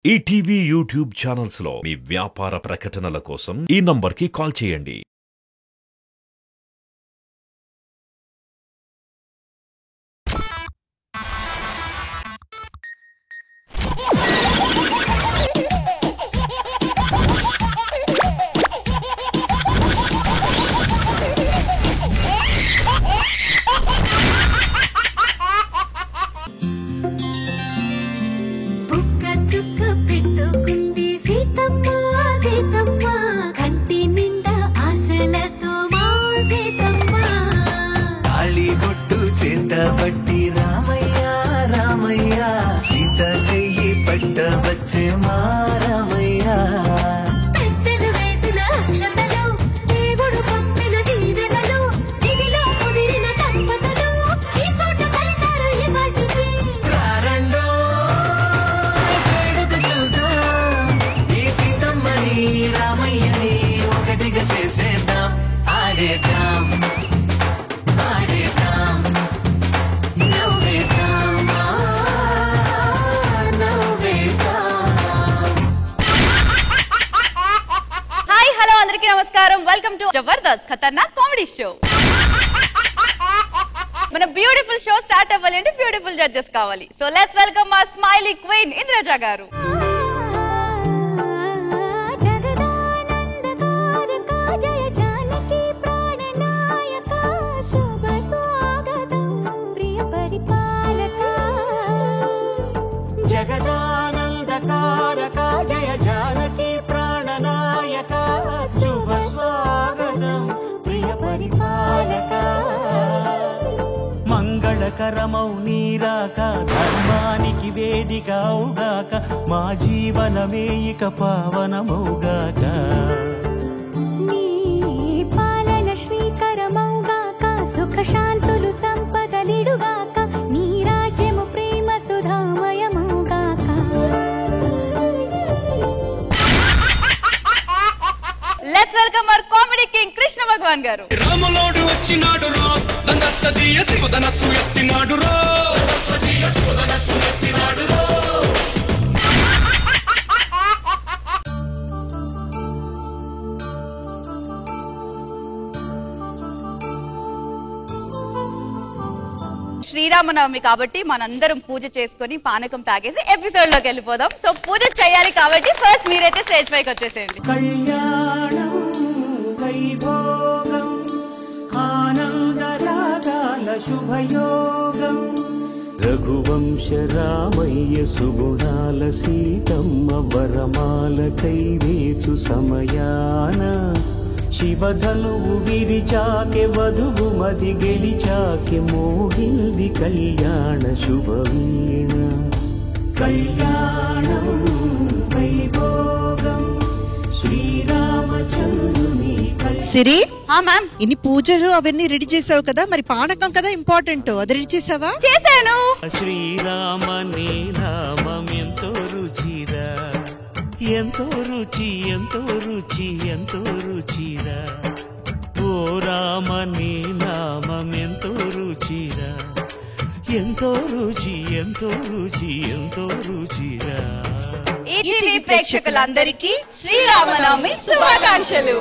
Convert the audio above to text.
ETV YouTube channels లో మీ వ్యాపార ప్రకటనల కోసం ఈ నంబర్కి కాల్ చేయండి. పట్టి రామయ్య రామయ్య సీత చెయ్యి పట్టవచ్చే మా రామయ్య. పెద్దలు వేసిన అక్షతలు, దేవుడు పంపిన దీవెనలు, దివిలో కుదిరిన దంపతులు ఈ చోట కలిసారు ఈ మట్టికి. రారండో వేడుక చూద్దాం, ఈ సీతమ్మని రామయ్యని ఒకటిగా చేసేద్దాం, ఆడేద్దాం నమస్కారం. Welcome to Jabardasth Khatarnak comedy show. మన బ్యూటిఫుల్ షో స్టార్ట్ అవ్వాలి అంటే బ్యూటిఫుల్ జడ్జెస్ కావాలి. సో లెట్స్ వెల్కమ్ మా స్మైలీ క్వీన్ ఇంద్రజ గారు. జగదానందకారక జయ జానకి ప్రాణనాయక శుభ స్వాగతం ప్రియ పరిపాలక. మంగళకరమౌ నీరాక ధర్మానికి వేదిక అవుగాక, మా జీవనమే ఇక పావనమౌగాక. నీ పాలన శ్రీకరమౌగాక, సుఖ శాంతులు సంపదలిడుగాక, నీ రాజ్యము ప్రేమ సుధామయమౌగాక. Let's welcome our comedy king Krishna Bhagavan garu. రాములోడు వచ్చినాడు రో, దండసదీయ శివధనస్సు ఎత్తినాడు రో, దండసదీయ శివధనస్సు ఎత్తినాడు రో. శ్రీరామనవమి కాబట్టి మనందరం పూజ చేసుకుని పానకం తాగేసి ఎపిసోడ్ లోకి వెళ్ళిపోదాం. సో పూజ చేయాలి కాబట్టి ఫస్ట్ మీరైతే స్టేజ్ పైకి వచ్చేసేయండి. కళ్యాణం వైభోగం ఆనందరాగాల శుభయోగం, రఘువంశ రామయ్య సుగుణాల సీతమ్మ వరమాల కైవేచు సమయాన, శివధనువు విరిచాకె వధువు మది గెలిచాకె మోగింది కళ్యాణ శుభవీణ. కళ్యాణం వైభోగం శ్రీరామచంద్రుని. సిరి, మ్యామ్, ఇన్ని పూజలు అవన్నీ రెడీ చేసావు కదా, మరి పానకం కదా ఇంపార్టెంట్, అది రెడీ చేసావా? చేశాను. శ్రీరామ నీ నామం ఎంతో రుచిరా, ఎంతో రుచి ఎంతో రుచి ఎంతో రుచిరా. ఓ రామ నీ నామం ఎంతో రుచిరా, ఎంతో రుచి ఎంతో రుచి ఎంతో రుచిరా. ఈటీవీ ప్రేక్షకులందరికీ శ్రీరామనవమి శుభాకాంక్షలు.